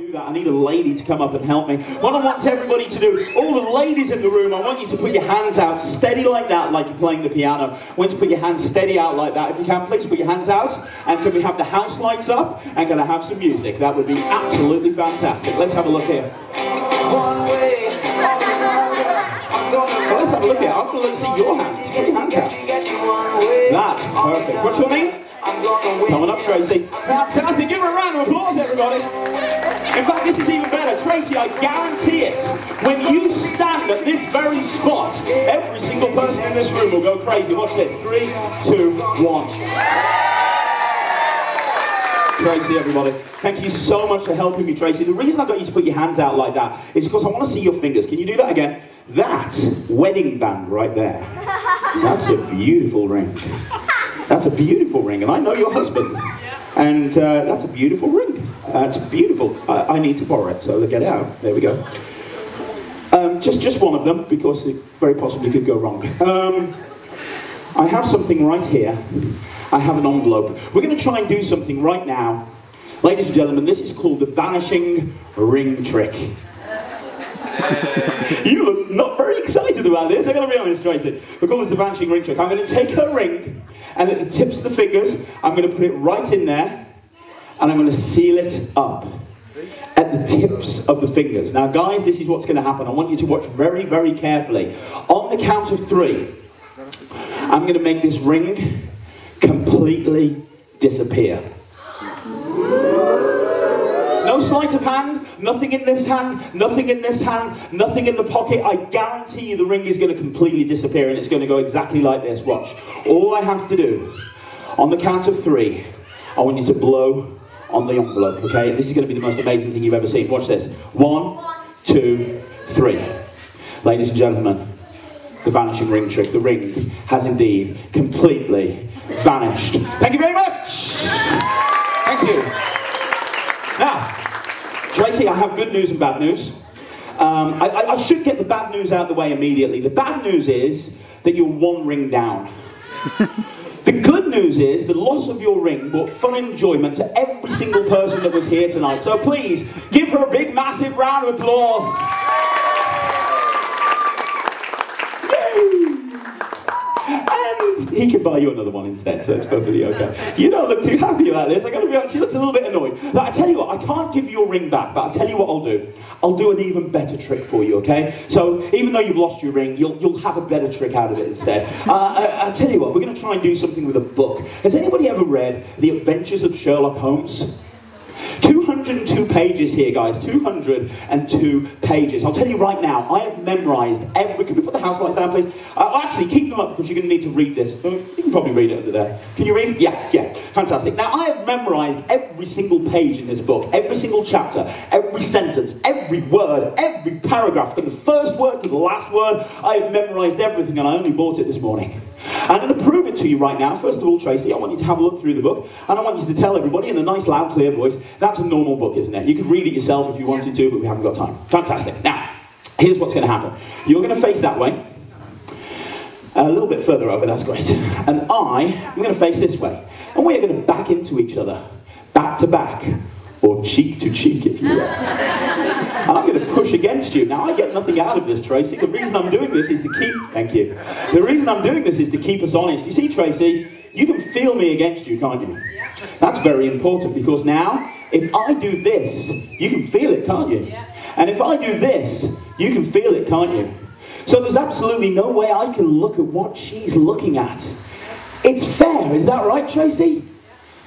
do that, I need a lady to come up and help me. What I want everybody to do, all the ladies in the room, I want you to put your hands out steady like that, like you're playing the piano. I want you to put your hands steady out like that. If you can, please put your hands out. And can we have the house lights up? And can I have some music? That would be absolutely fantastic. Let's have a look here. One way or another, well, let's have a look here. I'm going to see your hands. Put your hands out. That's perfect. What's your name? Coming up, Tracy. Fantastic. Give her a round of applause, everybody. In fact, this is even better. Tracy, I guarantee it. When you stand at this very spot, every single person in this room will go crazy. Watch this. 3, 2, 1. Tracy, everybody. Thank you so much for helping me, Tracy. The reason I got you to put your hands out like that is because I want to see your fingers. Can you do that again? That's wedding band right there. That's a beautiful ring. That's a beautiful ring, and I know your husband. And that's a beautiful ring. It's beautiful. I need to borrow it, so get it out. There we go. Just one of them, because it very possibly could go wrong. I have something right here. I have an envelope. We're going to try and do something right now. Ladies and gentlemen, this is called the vanishing ring trick. You look not very excited about this, I'm going to be honest, Tracy. We call this the vanishing ring trick. I'm going to take her ring, and at the tips of the fingers, I'm going to put it right in there, and I'm going to seal it up at the tips of the fingers. Now, guys, this is what's going to happen. I want you to watch very, very carefully. On the count of 3, I'm going to make this ring completely disappear. No sleight of hand, nothing in this hand, nothing in this hand, nothing in the pocket. I guarantee you the ring is going to completely disappear, and it's going to go exactly like this. Watch. All I have to do, on the count of 3, I want you to blow on the envelope, okay? This is going to be the most amazing thing you've ever seen. Watch this. 1, 2, 3. Ladies and gentlemen, the vanishing ring trick. The ring has indeed completely vanished. Thank you very much. Thank you. Now, Tracy, I have good news and bad news. I should get the bad news out of the way immediately. The bad news is that you're 1 ring down. The good news is the loss of your ring brought fun and enjoyment to every single person that was here tonight. So please, give her a big, massive round of applause. And he can buy you another one instead, so it's perfectly okay. You don't look too happy about this. I gotta be honest, she looks a little bit annoyed. But I tell you what, I can't give you your ring back, but I'll tell you what I'll do. I'll do an even better trick for you, okay? So even though you've lost your ring, you'll have a better trick out of it instead. I'll tell you what, we're gonna try and do something with a book. Has anybody ever read The Adventures of Sherlock Holmes? 202 pages here, guys. 202 pages. I'll tell you right now, I have memorized every... Can we put the house lights down, please? Actually, keep them up because you're going to need to read this. You can probably read it under there. Can you read? Yeah. Fantastic. Now, I have memorized every single page in this book, every single chapter, every sentence, every word, every paragraph, from the first word to the last word. I have memorized everything, and I only bought it this morning. I'm going to prove it to you right now. First of all, Tracy, I want you to have a look through the book, and I want you to tell everybody in a nice, loud, clear voice, that's a normal book, isn't it? You could read it yourself if you wanted to, but we haven't got time. Fantastic. Now, here's what's going to happen. You're going to face that way, a little bit further over, that's great. And I'm going to face this way. And we're going to back into each other, back to back, or cheek to cheek, if you will. And I'm going to push against you. Now, I get nothing out of this, Tracy. The reason I'm doing this is to keep... Thank you. The reason I'm doing this is to keep us honest. You see, Tracy, you can feel me against you, can't you? That's very important, because now, if I do this, you can feel it, can't you? And if I do this, you can feel it, can't you? So there's absolutely no way I can look at what she's looking at. It's fair, is that right, Tracy?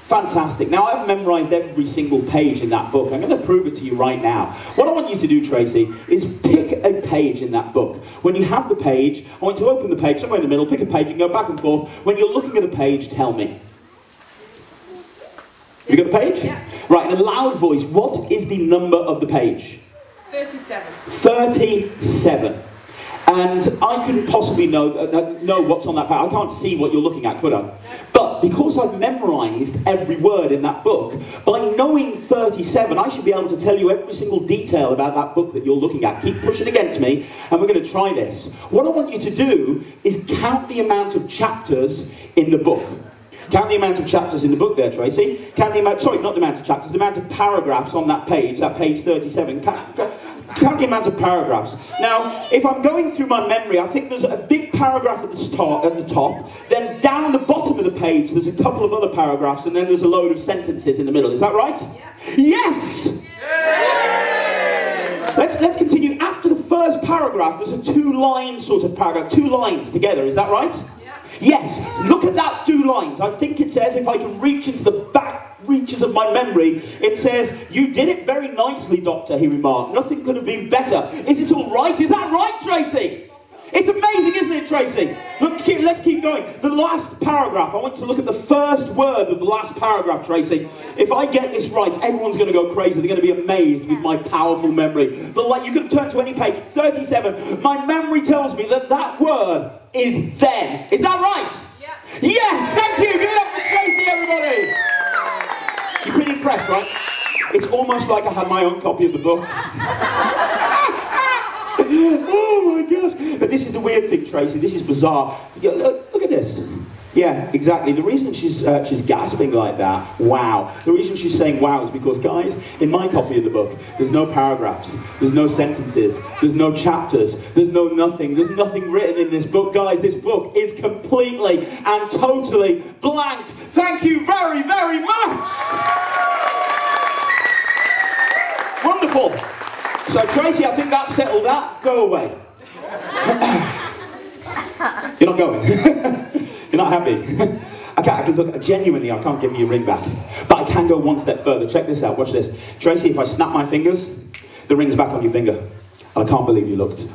Fantastic. Now, I've memorized every single page in that book. I'm going to prove it to you right now. What I want you to do, Tracy, is pick a page in that book. When you have the page, I want you to open the page, somewhere in the middle, pick a page and go back and forth. When you're looking at a page, tell me. You got a page? Yeah. Right, in a loud voice, what is the number of the page? 37. 37. And I couldn't possibly know what's on that page. I can't see what you're looking at, could I? But because I've memorized every word in that book, by knowing 37, I should be able to tell you every single detail about that book that you're looking at. Keep pushing against me, and we're going to try this. What I want you to do is count the amount of chapters in the book. Count the amount of chapters in the book there, Tracy. Count the amount, sorry, not the amount of chapters, the amount of paragraphs on that page 37. Count the amount of paragraphs. Now, if I'm going through my memory, I think there's a big paragraph at the top, then down the bottom of the page, there's a couple of other paragraphs, and then there's a load of sentences in the middle. Is that right? Yeah. Yes! Yeah! Let's continue. After the first paragraph, there's a 2-line sort of paragraph, 2 lines together. Is that right? Yes, look at that 2 lines. I think it says, if I can reach into the back reaches of my memory, it says, "You did it very nicely, Doctor," he remarked. "Nothing could have been better. Is it all right?" Is that right, Tracy? It's amazing, isn't it, Tracy? Look, let's keep going. The last paragraph, I want you to look at the first word of the last paragraph, Tracy. If I get this right, everyone's going to go crazy. They're going to be amazed with my powerful memory. You can turn to any page, 37. My memory tells me that that word is then. Is that right? Yeah. Yes, thank you. Give it up for Tracy, everybody. You're pretty impressed, right? It's almost like I had my own copy of the book. Oh my gosh. But this is the weird thing, Tracy. This is bizarre. Look at this. Yeah, exactly. The reason she's gasping like that, wow. The reason she's saying wow is because, guys, in my copy of the book, there's no paragraphs, there's no sentences, there's no chapters, there's no nothing, there's nothing written in this book. Guys, this book is completely and totally blank. Thank you very, very much. Wonderful. So, Tracy, I think that's settled that. Go away. You're not going. You're not happy. I can look, genuinely, I can't give you a ring back. But I can go one step further. Check this out. Watch this. Tracy, if I snap my fingers, the ring's back on your finger. I can't believe you looked.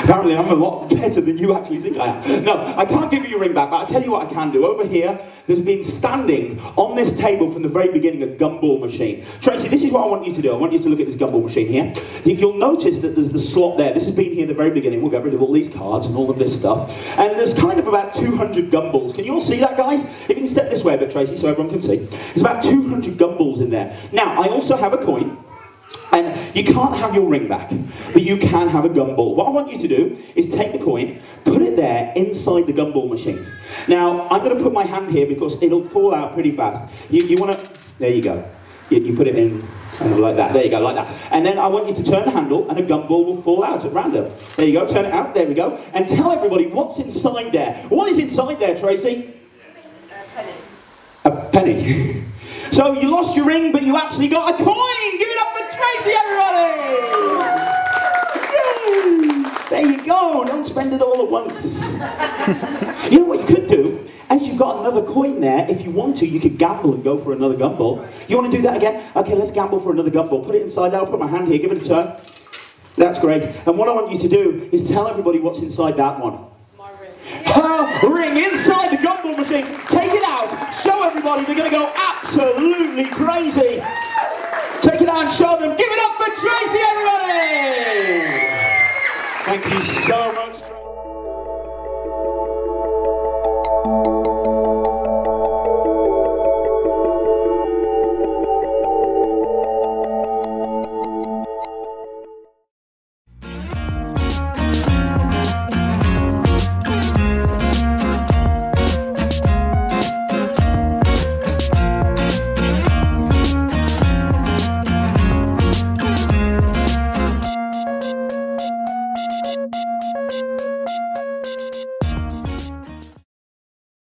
Apparently, I'm a lot better than you actually think I am. No, I can't give you your ring back, but I'll tell you what I can do. Over here, there's been standing on this table from the very beginning a Gumball machine. Tracy, this is what I want you to do. I want you to look at this Gumball machine here. You'll notice that there's the slot there. This has been here at the very beginning. We'll get rid of all these cards and all of this stuff. And there's kind of about 200 Gumballs. Can you all see that, guys? If you can step this way a bit, Tracy, so everyone can see. There's about 200 Gumballs in there. Now, I also have a coin. And you can't have your ring back, but you can have a gumball. What I want you to do is take the coin, put it there inside the gumball machine. Now, I'm going to put my hand here because it'll fall out pretty fast. You want to, there you go. You put it in kind of like that. There you go, like that. And then I want you to turn the handle and a gumball will fall out at random. There you go, turn it out, there we go. And tell everybody what's inside there. What is inside there, Tracy? A penny. A penny. So you lost your ring, but you actually got a coin! Give it up for Tracy, everybody! Yay! There you go, don't spend it all at once. You know what you could do? As you've got another coin there, if you want to, you could gamble and go for another gumball. You want to do that again? Okay, let's gamble for another gumball. Put it inside there, I'll put my hand here, give it a turn. That's great. And what I want you to do is tell everybody what's inside that one. Her ring inside the gumball machine. Take it out, show everybody, they're going to go absolutely crazy. Take it out and show them. Give it up for Tracy, everybody! Thank you so much.